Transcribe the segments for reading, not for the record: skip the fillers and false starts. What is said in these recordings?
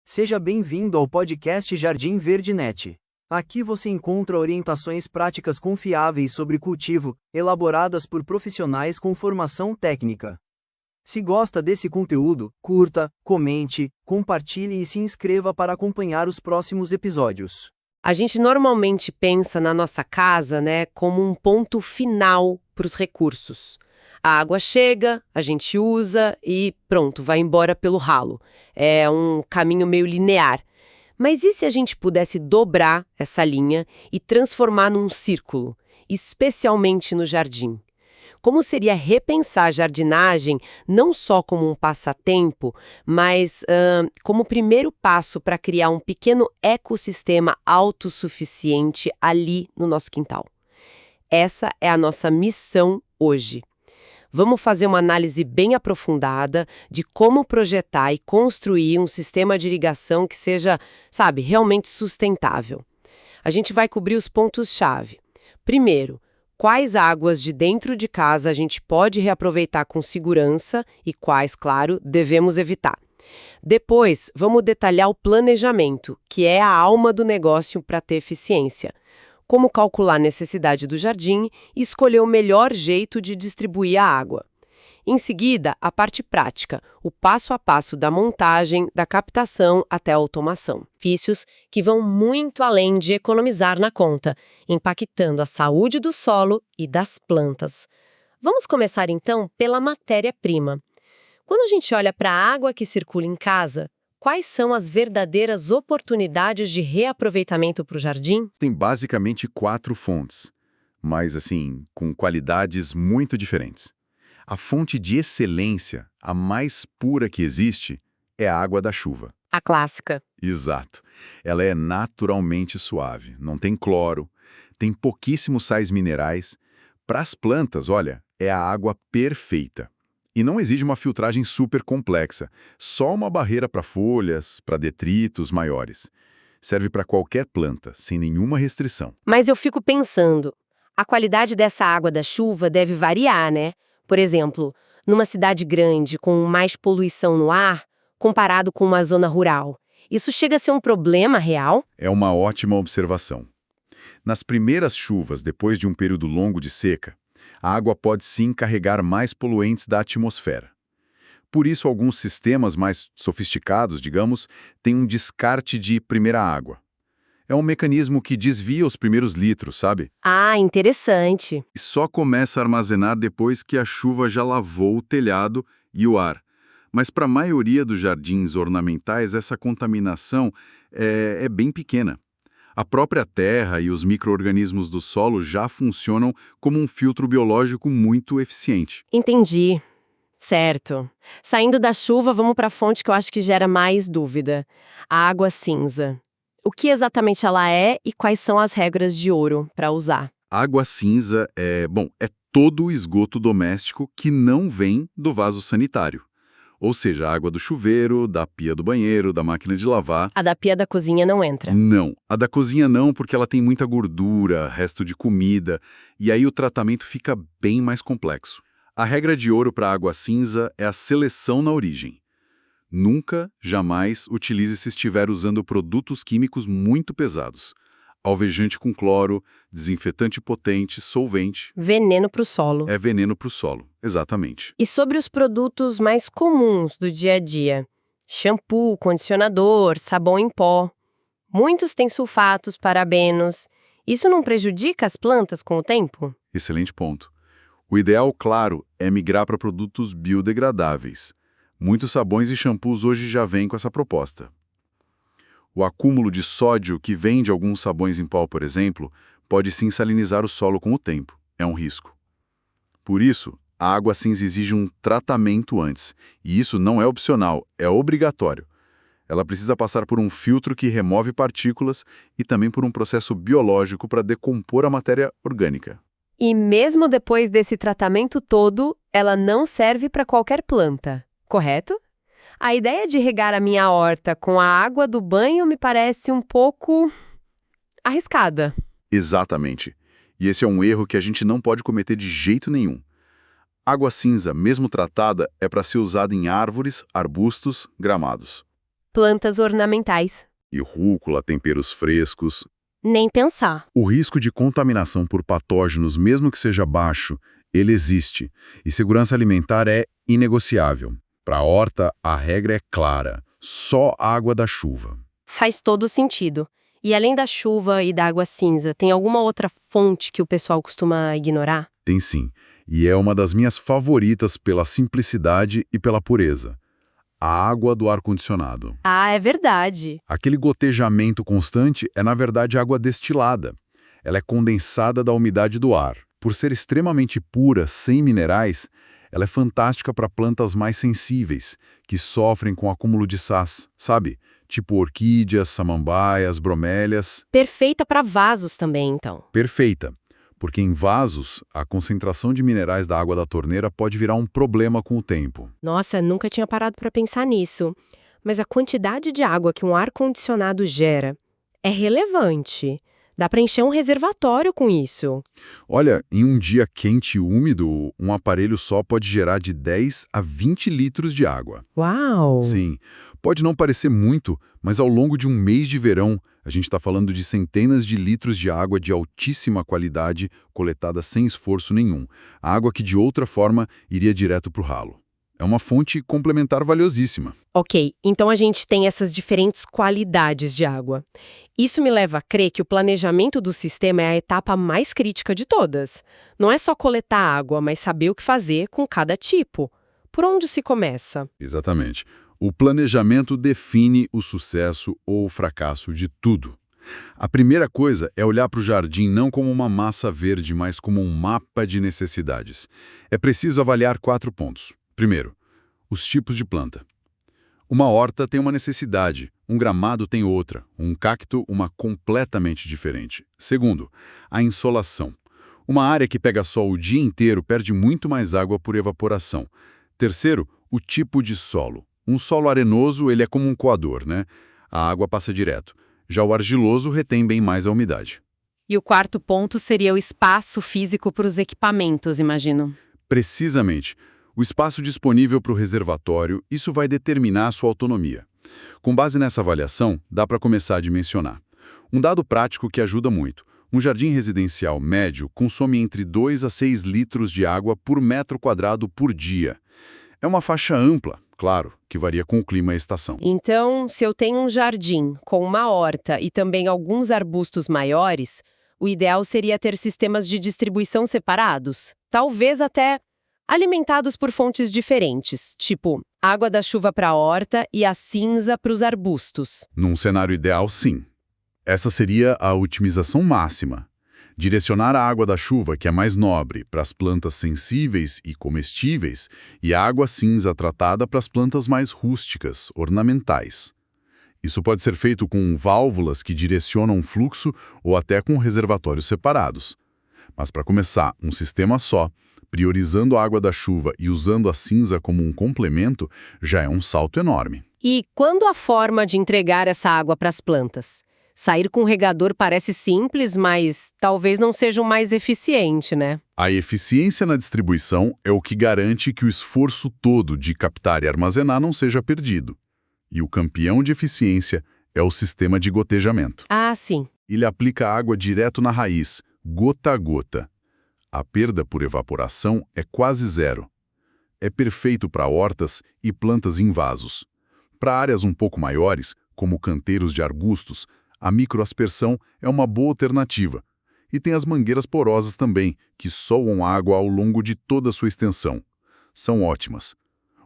Seja bem-vindo ao podcast Jardim Verde Net. Aqui você encontra orientações práticas confiáveis sobre cultivo, elaboradas por profissionais com formação técnica. Se gosta desse conteúdo, curta, comente, compartilhe e se inscreva para acompanhar os próximos episódios. A gente normalmente pensa na nossa casa, como um ponto final para os recursos. A água chega, a gente usa e pronto, vai embora pelo ralo. É um caminho meio linear. Mas e se a gente pudesse dobrar essa linha e transformar num círculo, especialmente no jardim? Como seria repensar a jardinagem não só como um passatempo, mas como primeiro passo para criar um pequeno ecossistema autossuficiente ali no nosso quintal? Essa é a nossa missão hoje. Vamos fazer uma análise bem aprofundada de como projetar e construir um sistema de irrigação que seja, realmente sustentável. A gente vai cobrir os pontos-chave. Primeiro, quais águas de dentro de casa a gente pode reaproveitar com segurança e quais, claro, devemos evitar. Depois, vamos detalhar o planejamento, que é a alma do negócio para ter eficiência. Como calcular a necessidade do jardim e escolher o melhor jeito de distribuir a água. Em seguida, a parte prática, o passo a passo da montagem, da captação até a automação. Benefícios que vão muito além de economizar na conta, impactando a saúde do solo e das plantas. Vamos começar então pela matéria-prima. Quando a gente olha para a água que circula em casa, quais são as verdadeiras oportunidades de reaproveitamento para o jardim? Tem basicamente 4 fontes, mas com qualidades muito diferentes. A fonte de excelência, a mais pura que existe, é a água da chuva. A clássica. Exato. Ela é naturalmente suave, não tem cloro, tem pouquíssimos sais minerais. Para as plantas, olha, é a água perfeita. E não exige uma filtragem super complexa, só uma barreira para folhas, para detritos maiores. Serve para qualquer planta, sem nenhuma restrição. Mas eu fico pensando, a qualidade dessa água da chuva deve variar, né? Por exemplo, numa cidade grande com mais poluição no ar, comparado com uma zona rural. Isso chega a ser um problema real? É uma ótima observação. Nas primeiras chuvas, depois de um período longo de seca, a água pode sim carregar mais poluentes da atmosfera. Por isso, alguns sistemas mais sofisticados, digamos, têm um descarte de primeira água. É um mecanismo que desvia os primeiros litros, sabe? Ah, interessante. E só começa a armazenar depois que a chuva já lavou o telhado e o ar. Mas para a maioria dos jardins ornamentais, essa contaminação é bem pequena. A própria terra e os micro-organismos do solo já funcionam como um filtro biológico muito eficiente. Entendi. Certo. Saindo da chuva, vamos para a fonte que eu acho que gera mais dúvida. A água cinza. O que exatamente ela é e quais são as regras de ouro para usar? Água cinza é todo o esgoto doméstico que não vem do vaso sanitário. Ou seja, a água do chuveiro, da pia do banheiro, da máquina de lavar. A da pia da cozinha não entra. Não. A da cozinha não, porque ela tem muita gordura, resto de comida, e aí o tratamento fica bem mais complexo. A regra de ouro para água cinza é a seleção na origem. Nunca, jamais, utilize se estiver usando produtos químicos muito pesados. Alvejante com cloro, desinfetante potente, solvente. Veneno para o solo. É veneno para o solo, exatamente. E sobre os produtos mais comuns do dia a dia? Shampoo, condicionador, sabão em pó. Muitos têm sulfatos, parabenos. Isso não prejudica as plantas com o tempo? Excelente ponto. O ideal, claro, é migrar para produtos biodegradáveis. Muitos sabões e shampoos hoje já vêm com essa proposta. O acúmulo de sódio que vem de alguns sabões em pó, por exemplo, pode sim salinizar o solo com o tempo. É um risco. Por isso, a água cinza exige um tratamento antes. E isso não é opcional, é obrigatório. Ela precisa passar por um filtro que remove partículas e também por um processo biológico para decompor a matéria orgânica. E mesmo depois desse tratamento todo, ela não serve para qualquer planta, correto? A ideia de regar a minha horta com a água do banho me parece um pouco arriscada. Exatamente. E esse é um erro que a gente não pode cometer de jeito nenhum. Água cinza, mesmo tratada, é para ser usada em árvores, arbustos, gramados. plantas ornamentais. E rúcula, temperos frescos. Nem pensar. O risco de contaminação por patógenos, mesmo que seja baixo, ele existe. E segurança alimentar é inegociável. Para a horta, a regra é clara: só água da chuva. Faz todo sentido. E além da chuva e da água cinza, tem alguma outra fonte que o pessoal costuma ignorar? Tem sim, e é uma das minhas favoritas pela simplicidade e pela pureza. A água do ar-condicionado. Ah, é verdade. Aquele gotejamento constante é, na verdade, água destilada. Ela é condensada da umidade do ar. Por ser extremamente pura, sem minerais, ela é fantástica para plantas mais sensíveis, que sofrem com acúmulo de sais, sabe? Tipo orquídeas, samambaias, bromélias. Perfeita para vasos também, então. Perfeita, porque em vasos, a concentração de minerais da água da torneira pode virar um problema com o tempo. Nossa, nunca tinha parado para pensar nisso. Mas a quantidade de água que um ar-condicionado gera é relevante. Dá para encher um reservatório com isso. Olha, em um dia quente e úmido, um aparelho só pode gerar de 10 a 20 litros de água. Uau! Sim, pode não parecer muito, mas ao longo de um mês de verão, a gente está falando de centenas de litros de água de altíssima qualidade coletada sem esforço nenhum. Água que de outra forma iria direto para o ralo. É uma fonte complementar valiosíssima. Ok, então a gente tem essas diferentes qualidades de água. Isso me leva a crer que o planejamento do sistema é a etapa mais crítica de todas. Não é só coletar água, mas saber o que fazer com cada tipo. Por onde se começa? Exatamente. O planejamento define o sucesso ou o fracasso de tudo. A primeira coisa é olhar para o jardim não como uma massa verde, mas como um mapa de necessidades. É preciso avaliar 4 pontos. Primeiro, os tipos de planta. Uma horta tem uma necessidade, um gramado tem outra, um cacto uma completamente diferente. Segundo, a insolação. Uma área que pega sol o dia inteiro perde muito mais água por evaporação. Terceiro, o tipo de solo. Um solo arenoso, ele é como um coador, né? A água passa direto. Já o argiloso retém bem mais a umidade. E o quarto ponto seria o espaço físico para os equipamentos, imagino. Precisamente. O espaço disponível para o reservatório, isso vai determinar a sua autonomia. Com base nessa avaliação, dá para começar a dimensionar. Um dado prático que ajuda muito. Um jardim residencial médio consome entre 2 a 6 litros de água por metro quadrado por dia. É uma faixa ampla, claro, que varia com o clima e a estação. Então, se eu tenho um jardim com uma horta e também alguns arbustos maiores, o ideal seria ter sistemas de distribuição separados. Talvez até alimentados por fontes diferentes, tipo água da chuva para a horta e a cinza para os arbustos. Num cenário ideal, sim. Essa seria a otimização máxima. Direcionar a água da chuva, que é mais nobre, para as plantas sensíveis e comestíveis, e a água cinza tratada para as plantas mais rústicas, ornamentais. Isso pode ser feito com válvulas que direcionam o fluxo ou até com reservatórios separados. Mas para começar, um sistema só, priorizando a água da chuva e usando a cinza como um complemento, já é um salto enorme. E quando a forma de entregar essa água para as plantas? Sair com o regador parece simples, mas talvez não seja o mais eficiente, né? A eficiência na distribuição é o que garante que o esforço todo de captar e armazenar não seja perdido. E o campeão de eficiência é o sistema de gotejamento. Ah, sim. Ele aplica água direto na raiz, gota a gota. A perda por evaporação é quase zero. É perfeito para hortas e plantas em vasos. Para áreas um pouco maiores, como canteiros de arbustos, a microaspersão é uma boa alternativa. E tem as mangueiras porosas também, que soam água ao longo de toda a sua extensão. São ótimas.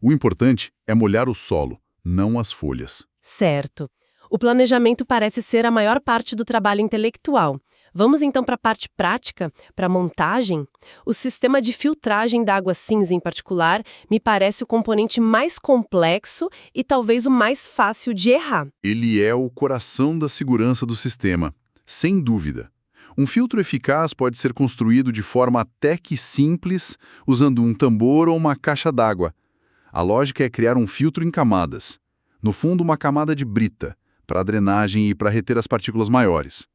O importante é molhar o solo, não as folhas. Certo. O planejamento parece ser a maior parte do trabalho intelectual. Vamos então para a parte prática, para a montagem? O sistema de filtragem da água cinza, em particular, me parece o componente mais complexo e talvez o mais fácil de errar. Ele é o coração da segurança do sistema, sem dúvida. Um filtro eficaz pode ser construído de forma até que simples, usando um tambor ou uma caixa d'água. A lógica é criar um filtro em camadas. No fundo, uma camada de brita, para drenagem e para reter as partículas maiores.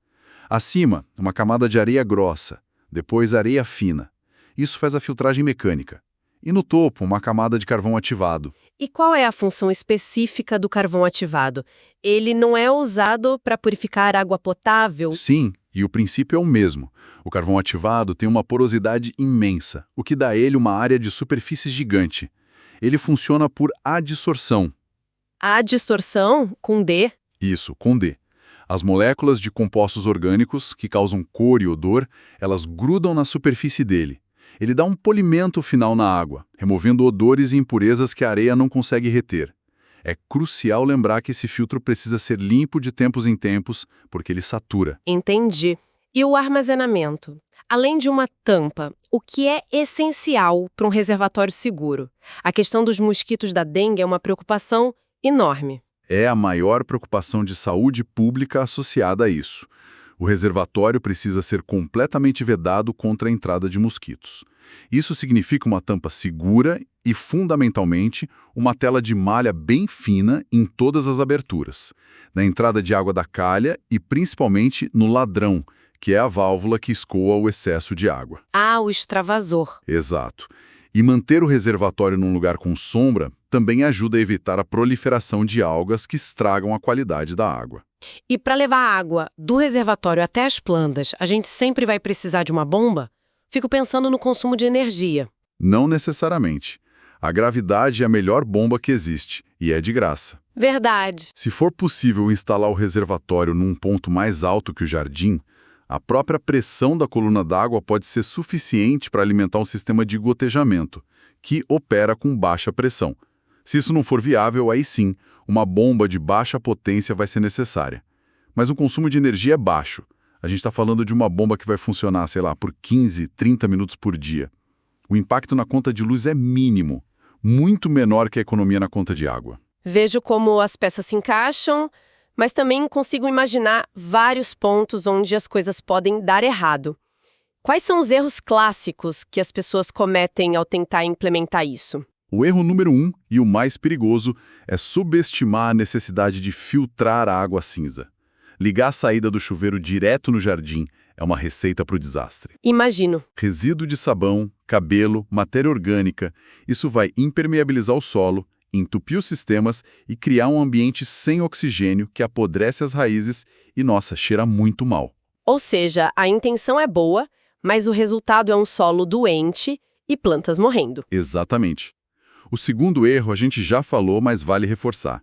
Acima, uma camada de areia grossa, depois areia fina. Isso faz a filtragem mecânica. E no topo, uma camada de carvão ativado. E qual é a função específica do carvão ativado? Ele não é usado para purificar água potável? Sim, e o princípio é o mesmo. O carvão ativado tem uma porosidade imensa, o que dá a ele uma área de superfície gigante. Ele funciona por adsorção. A distorção, com D, Isso, com D. As moléculas de compostos orgânicos, que causam cor e odor, elas grudam na superfície dele. Ele dá um polimento final na água, removendo odores e impurezas que a areia não consegue reter. É crucial lembrar que esse filtro precisa ser limpo de tempos em tempos, porque ele satura. entendi. E o armazenamento? Além de uma tampa, o que é essencial para um reservatório seguro? A questão dos mosquitos da dengue é uma preocupação enorme. É a maior preocupação de saúde pública associada a isso. O reservatório precisa ser completamente vedado contra a entrada de mosquitos. Isso significa uma tampa segura e, fundamentalmente, uma tela de malha bem fina em todas as aberturas, na entrada de água da calha e principalmente no ladrão, que é a válvula que escoa o excesso de água. Ah, o extravasor. Exato. E manter o reservatório num lugar com sombra também ajuda a evitar a proliferação de algas que estragam a qualidade da água. E para levar a água do reservatório até as plantas, a gente sempre vai precisar de uma bomba? Fico pensando no consumo de energia. Não necessariamente. A gravidade é a melhor bomba que existe, e é de graça. Verdade. Se for possível instalar o reservatório num ponto mais alto que o jardim, a própria pressão da coluna d'água pode ser suficiente para alimentar um sistema de gotejamento, que opera com baixa pressão. Se isso não for viável, aí sim, uma bomba de baixa potência vai ser necessária. Mas o consumo de energia é baixo. A gente está falando de uma bomba que vai funcionar, sei lá, por 15, 30 minutos por dia. O impacto na conta de luz é mínimo, muito menor que a economia na conta de água. Vejo como as peças se encaixam, mas também consigo imaginar vários pontos onde as coisas podem dar errado. Quais são os erros clássicos que as pessoas cometem ao tentar implementar isso? O erro número 1, e o mais perigoso, é subestimar a necessidade de filtrar a água cinza. Ligar a saída do chuveiro direto no jardim é uma receita para o desastre. Imagino. Resíduo de sabão, cabelo, matéria orgânica, isso vai impermeabilizar o solo, entupir os sistemas e criar um ambiente sem oxigênio que apodrece as raízes e, nossa, cheira muito mal. Ou seja, a intenção é boa, mas o resultado é um solo doente e plantas morrendo. Exatamente. O segundo erro a gente já falou, mas vale reforçar.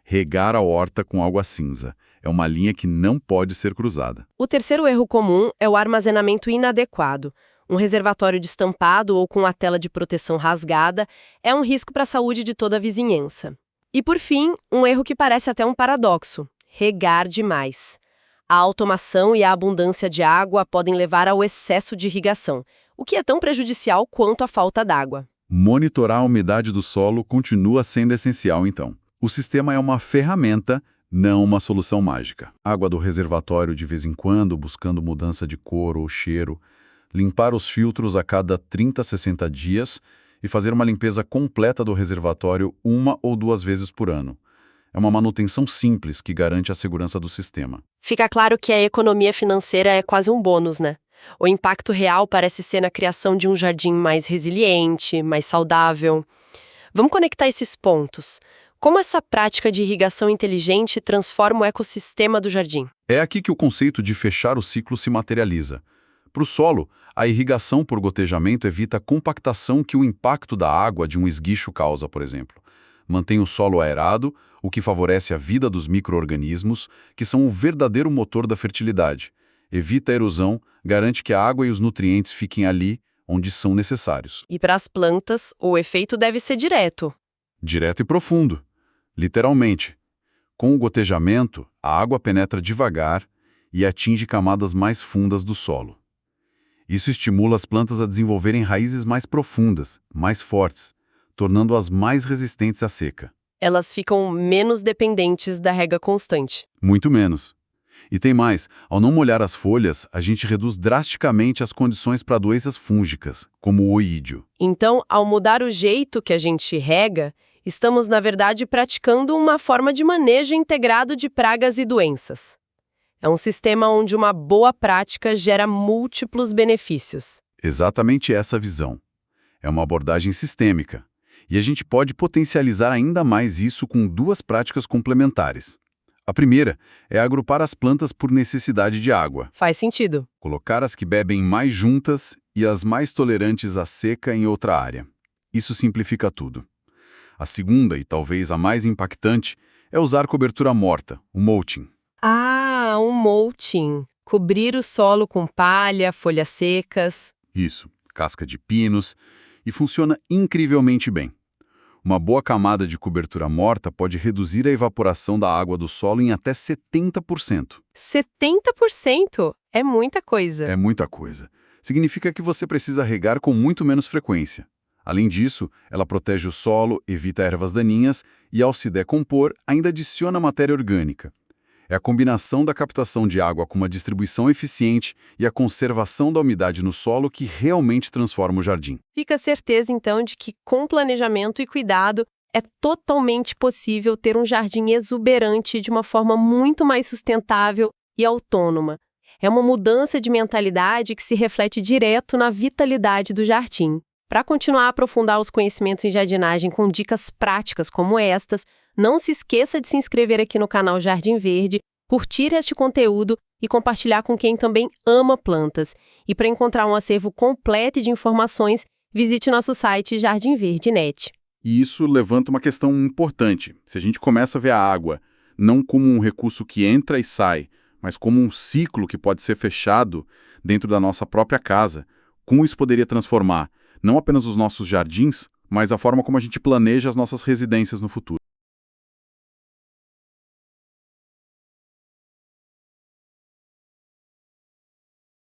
Regar a horta com água cinza. É uma linha que não pode ser cruzada. O terceiro erro comum é o armazenamento inadequado. Um reservatório destampado ou com a tela de proteção rasgada é um risco para a saúde de toda a vizinhança. E por fim, um erro que parece até um paradoxo: regar demais. A automação e a abundância de água podem levar ao excesso de irrigação, o que é tão prejudicial quanto a falta d'água. Monitorar a umidade do solo continua sendo essencial, então. O sistema é uma ferramenta, não uma solução mágica. Água do reservatório de vez em quando, buscando mudança de cor ou cheiro, limpar os filtros a cada 30 a 60 dias e fazer uma limpeza completa do reservatório 1 ou 2 vezes por ano. É uma manutenção simples que garante a segurança do sistema. Fica claro que a economia financeira é quase um bônus, né? O impacto real parece ser na criação de um jardim mais resiliente, mais saudável. Vamos conectar esses pontos. Como essa prática de irrigação inteligente transforma o ecossistema do jardim? É aqui que o conceito de fechar o ciclo se materializa. Para o solo, a irrigação por gotejamento evita a compactação que o impacto da água de um esguicho causa, por exemplo. Mantém o solo aerado, o que favorece a vida dos micro-organismos, que são o verdadeiro motor da fertilidade. Evita a erosão, garante que a água e os nutrientes fiquem ali, onde são necessários. E para as plantas, o efeito deve ser direto. Direto e profundo. Literalmente. Com o gotejamento, a água penetra devagar e atinge camadas mais fundas do solo. Isso estimula as plantas a desenvolverem raízes mais profundas, mais fortes, tornando-as mais resistentes à seca. Elas ficam menos dependentes da rega constante. Muito menos. E tem mais, ao não molhar as folhas, a gente reduz drasticamente as condições para doenças fúngicas, como o oídio. Então, ao mudar o jeito que a gente rega, estamos, na verdade, praticando uma forma de manejo integrado de pragas e doenças. É um sistema onde uma boa prática gera múltiplos benefícios. Exatamente essa visão. É uma abordagem sistêmica. E a gente pode potencializar ainda mais isso com duas práticas complementares. A primeira é agrupar as plantas por necessidade de água. Faz sentido. Colocar as que bebem mais juntas e as mais tolerantes à seca em outra área. Isso simplifica tudo. A segunda, e talvez a mais impactante, é usar cobertura morta, o mulching. Ah, um mulching. Cobrir o solo com palha, folhas secas. Isso, casca de pinos, e funciona incrivelmente bem. Uma boa camada de cobertura morta pode reduzir a evaporação da água do solo em até 70%. 70%? É muita coisa. É muita coisa. Significa que você precisa regar com muito menos frequência. Além disso, ela protege o solo, evita ervas daninhas e, ao se decompor, ainda adiciona matéria orgânica. É a combinação da captação de água com uma distribuição eficiente e a conservação da umidade no solo que realmente transforma o jardim. Fica a certeza, então, de que com planejamento e cuidado é totalmente possível ter um jardim exuberante de uma forma muito mais sustentável e autônoma. É uma mudança de mentalidade que se reflete direto na vitalidade do jardim. Para continuar a aprofundar os conhecimentos em jardinagem com dicas práticas como estas, não se esqueça de se inscrever aqui no canal Jardim Verde, curtir este conteúdo e compartilhar com quem também ama plantas. E para encontrar um acervo completo de informações, visite nosso site Jardim Verde Net. E isso levanta uma questão importante. Se a gente começa a ver a água não como um recurso que entra e sai, mas como um ciclo que pode ser fechado dentro da nossa própria casa, como isso poderia transformar não apenas os nossos jardins, mas a forma como a gente planeja as nossas residências no futuro?